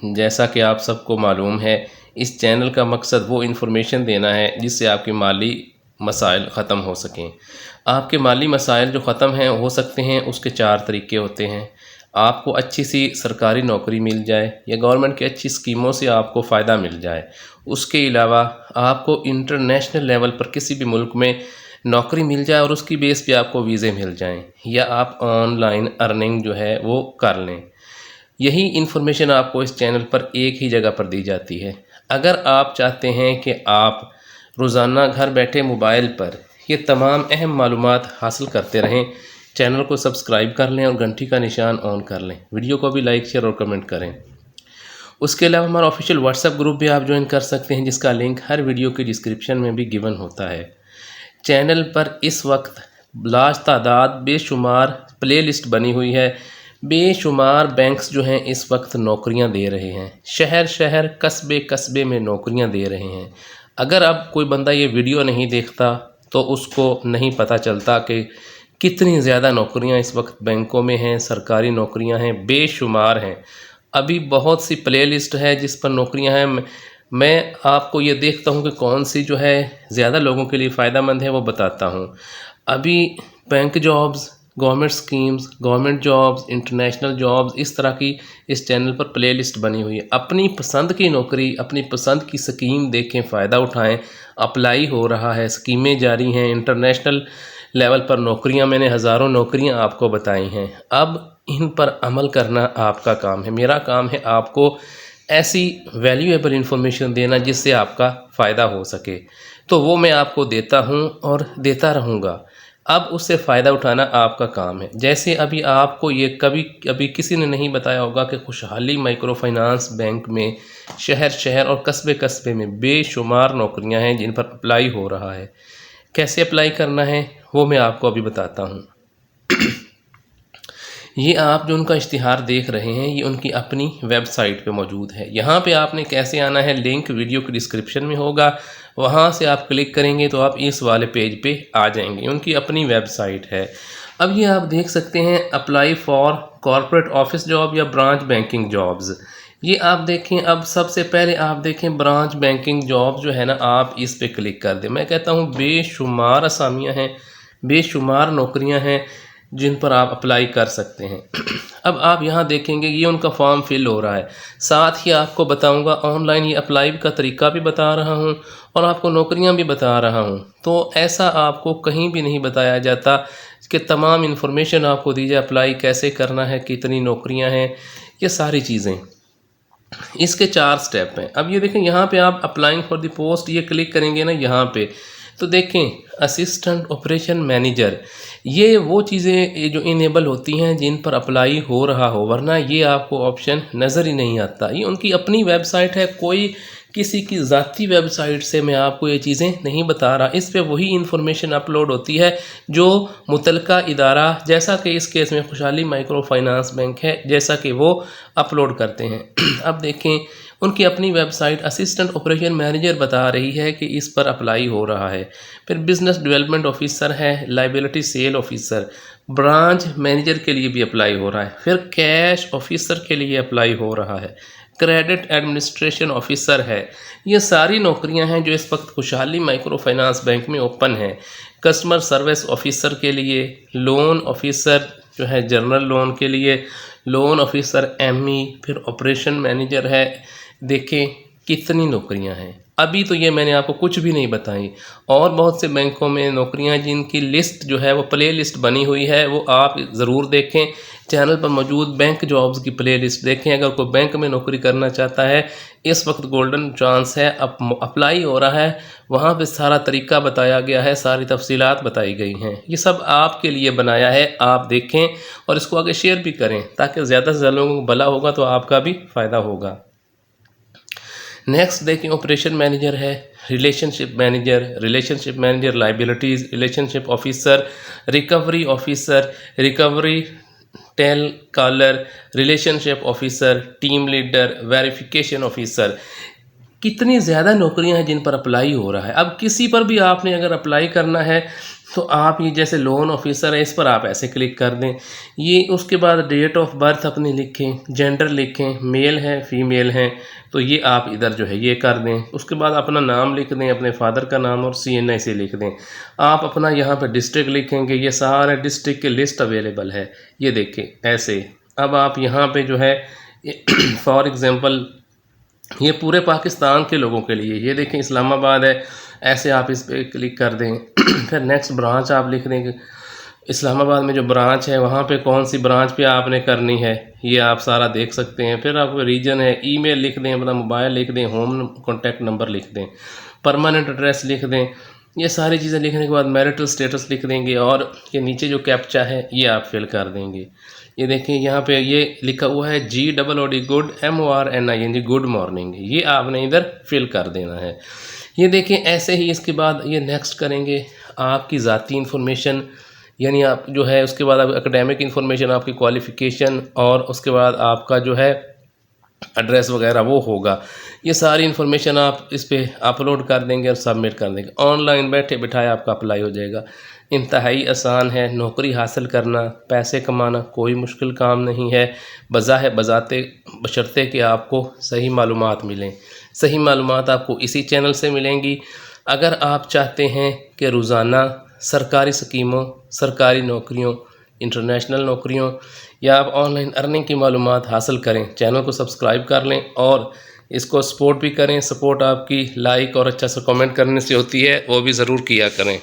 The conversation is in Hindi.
जैसा कि आप सबको मालूम है, इस चैनल का मकसद वो इन्फॉर्मेशन देना है जिससे आपके माली मसाइल ख़त्म हो सकें। आपके माली मसाइल जो ख़त्म हैं हो सकते हैं, उसके 4 तरीके होते हैं। आपको अच्छी सी सरकारी नौकरी मिल जाए या गवर्नमेंट की अच्छी स्कीमों से आपको फ़ायदा मिल जाए। उसके अलावा आपको इंटरनेशनल लेवल पर किसी भी मुल्क में नौकरी मिल जाए और उसकी बेस पे आपको वीज़े मिल जाएं, या आप ऑनलाइन अर्निंग जो है वो कर लें। यही इन्फॉर्मेशन आपको इस चैनल पर एक ही जगह पर दी जाती है। अगर आप चाहते हैं कि आप रोज़ाना घर बैठे मोबाइल पर ये तमाम अहम मालूमात हासिल करते रहें, चैनल को सब्सक्राइब कर लें और घंटी का निशान ऑन कर लें। वीडियो को भी लाइक, शेयर और कमेंट करें। उसके अलावा हमारा ऑफिशियल व्हाट्सएप ग्रुप भी आप ज्वाइन कर सकते हैं, जिसका लिंक हर वीडियो के डिस्क्रिप्शन में भी गिवन होता है। चैनल पर इस वक्त लातादाद बेशुमार प्लेलिस्ट बनी हुई है। बेशुमार बैंक्स जो हैं इस वक्त नौकरियां दे रहे हैं, शहर शहर कस्बे कस्बे में नौकरियां दे रहे हैं। अगर अब कोई बंदा ये वीडियो नहीं देखता तो उसको नहीं पता चलता कि कितनी ज़्यादा नौकरियां इस वक्त बैंकों में हैं, सरकारी नौकरियां हैं, बेशुमार हैं। अभी बहुत सी प्लेलिस्ट है जिस पर नौकरियां हैं। मैं आपको ये देखता हूँ कि कौन सी जो है ज़्यादा लोगों के लिए फ़ायदेमंद है, वो बताता हूँ। अभी bank jobs, government schemes, government jobs, international jobs, इस तरह की इस चैनल पर प्लेलिस्ट बनी हुई है। अपनी पसंद की नौकरी, अपनी पसंद की स्कीम देखें, फ़ायदा उठाएं। अप्लाई हो रहा है, स्कीमें जारी हैं, इंटरनेशनल लेवल पर नौकरियां, मैंने हज़ारों नौकरियां आपको बताई हैं। अब इन पर अमल करना आपका काम है। मेरा काम है आपको ऐसी वैल्यूएबल इंफॉर्मेशन देना जिससे आपका फ़ायदा हो सके, तो वो मैं आपको देता हूँ और देता रहूँगा। अब उससे फ़ायदा उठाना आपका काम है। जैसे अभी आपको ये अभी किसी ने नहीं बताया होगा कि खुशहाली माइक्रो फाइनेंस बैंक में शहर शहर और कस्बे कस्बे में बेशुमार नौकरियां हैं जिन पर अप्लाई हो रहा है। कैसे अप्लाई करना है वो मैं आपको अभी बताता हूँ। ये आप जो उनका इश्तिहार देख रहे हैं, ये उनकी अपनी वेबसाइट पे मौजूद है। यहाँ पे आपने कैसे आना है, लिंक वीडियो के डिस्क्रिप्शन में होगा, वहाँ से आप क्लिक करेंगे तो आप इस वाले पेज पे आ जाएंगे। उनकी अपनी वेबसाइट है। अब ये आप देख सकते हैं, apply for corporate office job या ब्रांच बैंकिंग जॉब्स। ये आप देखें, अब सबसे पहले आप देखें ब्रांच बैंकिंग जॉब जो है ना, आप इस पे क्लिक कर दें। मैं कहता हूँ बेशुमार असामियाँ हैं, बेशुमार नौकरियाँ हैं जिन पर आप अप्लाई कर सकते हैं। अब आप यहाँ देखेंगे ये उनका फॉर्म फिल हो रहा है। साथ ही आपको बताऊँगा ऑनलाइन ये अप्लाई का तरीका भी बता रहा हूँ और आपको नौकरियाँ भी बता रहा हूँ। तो ऐसा आपको कहीं भी नहीं बताया जाता कि तमाम इन्फॉर्मेशन आपको दी जाए, अप्लाई कैसे करना है, कितनी नौकरियाँ हैं, ये सारी चीज़ें। इसके 4 स्टेप हैं। अब ये देखें, यहाँ पे आप अप्लाइंग फॉर द पोस्ट ये क्लिक करेंगे ना यहाँ पे, तो देखें असिस्टेंट ऑपरेशन मैनेजर, ये वो चीज़ें जो इनेबल होती हैं जिन पर अप्लाई हो रहा हो, वरना ये आपको ऑप्शन नज़र ही नहीं आता। ये उनकी अपनी वेबसाइट है, कोई किसी की ज़ाती वेबसाइट से मैं आपको ये चीज़ें नहीं बता रहा। इस पे वही इन्फॉर्मेशन अपलोड होती है जो मुतलका इदारा, जैसा कि इस केस में खुशहाली माइक्रो फाइनेंस बैंक है, जैसा कि वो अपलोड करते हैं। अब देखें उनकी अपनी वेबसाइट असिस्टेंट ऑपरेशन मैनेजर बता रही है कि इस पर अप्लाई हो रहा है। फिर बिजनेस डेवलपमेंट ऑफिसर है, liability sale officer, branch manager के लिए भी अप्लाई हो रहा है। फिर कैश ऑफिसर के लिए अप्लाई हो रहा है, क्रेडिट एडमिनिस्ट्रेशन ऑफिसर है। ये सारी नौकरियां हैं जो इस वक्त खुशहाली माइक्रो फाइनेंस बैंक में ओपन है। कस्टमर सर्विस ऑफिसर के लिए, लोन ऑफिसर जो है जनरल लोन के लिए, लोन ऑफिसर एमई, फिर ऑपरेशन मैनेजर है। देखें कितनी नौकरियां हैं। अभी तो ये मैंने आपको कुछ भी नहीं बताई, और बहुत से बैंकों में नौकरियां जिनकी लिस्ट जो है वो प्ले लिस्ट बनी हुई है, वो आप ज़रूर देखें। चैनल पर मौजूद बैंक जॉब्स की प्ले लिस्ट देखें। अगर कोई बैंक में नौकरी करना चाहता है, इस वक्त गोल्डन चांस है। अब अप्लाई हो रहा है, वहाँ पे सारा तरीका बताया गया है, सारी तफसीलात बताई गई हैं। ये सब आपके लिए बनाया है, आप देखें और इसको आगे शेयर भी करें ताकि ज़्यादा से ज़्यादा लोगों को भला होगा तो आपका भी फ़ायदा होगा। नेक्स्ट देखें, ऑपरेशन मैनेजर है, relationship manager liabilities, relationship officer, recovery officer, recovery tele caller, relationship officer, team leader, verification officer. कितनी ज़्यादा नौकरियां हैं जिन पर अप्लाई हो रहा है। अब किसी पर भी आपने अगर अप्लाई करना है तो आप ये जैसे लोन ऑफिसर है, इस पर आप ऐसे क्लिक कर दें। ये उसके बाद डेट ऑफ बर्थ अपनी लिखें, जेंडर लिखें, मेल है फीमेल है, तो ये आप इधर जो है ये कर दें। उसके बाद अपना नाम लिख दें, अपने फादर का नाम और CNI से लिख दें। आप अपना यहाँ पे डिस्ट्रिक्ट लिखेंगे, ये सारे डिस्ट्रिक्ट की लिस्ट अवेलेबल है, ये देखें ऐसे। अब आप यहाँ पे जो है फॉर एग्ज़ाम्पल ये पूरे पाकिस्तान के लोगों के लिए, ये देखें इस्लामाबाद है, ऐसे आप इस पर क्लिक कर दें। फिर नेक्स्ट ब्रांच आप लिख दें, इस्लामाबाद में जो ब्रांच है वहाँ पे कौन सी ब्रांच पे आपने करनी है, ये आप सारा देख सकते हैं। फिर आप रीजन है, ईमेल लिख दें, अपना मोबाइल लिख दें, होम कॉन्टैक्ट नंबर लिख दें, परमानेंट एड्रेस लिख दें। ये सारी चीज़ें लिखने के बाद मैरिटल स्टेटस लिख देंगे और ये नीचे जो कैप्चा है ये आप फिल कर देंगे। ये देखें यहाँ पे ये लिखा हुआ है GOOD good MORNING good morning, ये आपने इधर फिल कर देना है। ये देखें ऐसे ही। इसके बाद ये नेक्स्ट करेंगे आपकी ज़ाती इन्फॉर्मेशन, यानी आप जो है उसके बाद आप एकेडमिक इन्फॉर्मेशन, आपकी क्वालिफ़िकेशन और उसके बाद आपका जो है एड्रेस वगैरह वो होगा। ये सारी इन्फॉर्मेशन आप इस पर अपलोड कर देंगे और सबमिट कर देंगे। ऑनलाइन बैठे बिठाए आपका अप्लाई हो जाएगा। इंतहाई आसान है, नौकरी हासिल करना, पैसे कमाना कोई मुश्किल काम नहीं है, बशर्ते कि आपको सही मालूमात मिलें। सही मालूमात आपको इसी चैनल से मिलेंगी। अगर आप चाहते हैं कि रोज़ाना सरकारी स्कीमों, सरकारी नौकरियों, इंटरनेशनल नौकरियों या आप ऑनलाइन अर्निंग की मालूमात हासिल करें, चैनल को सब्सक्राइब कर लें और इसको सपोर्ट भी करें। सपोर्ट आपकी लाइक और अच्छा सा कमेंट करने से होती है, वो भी ज़रूर किया करें।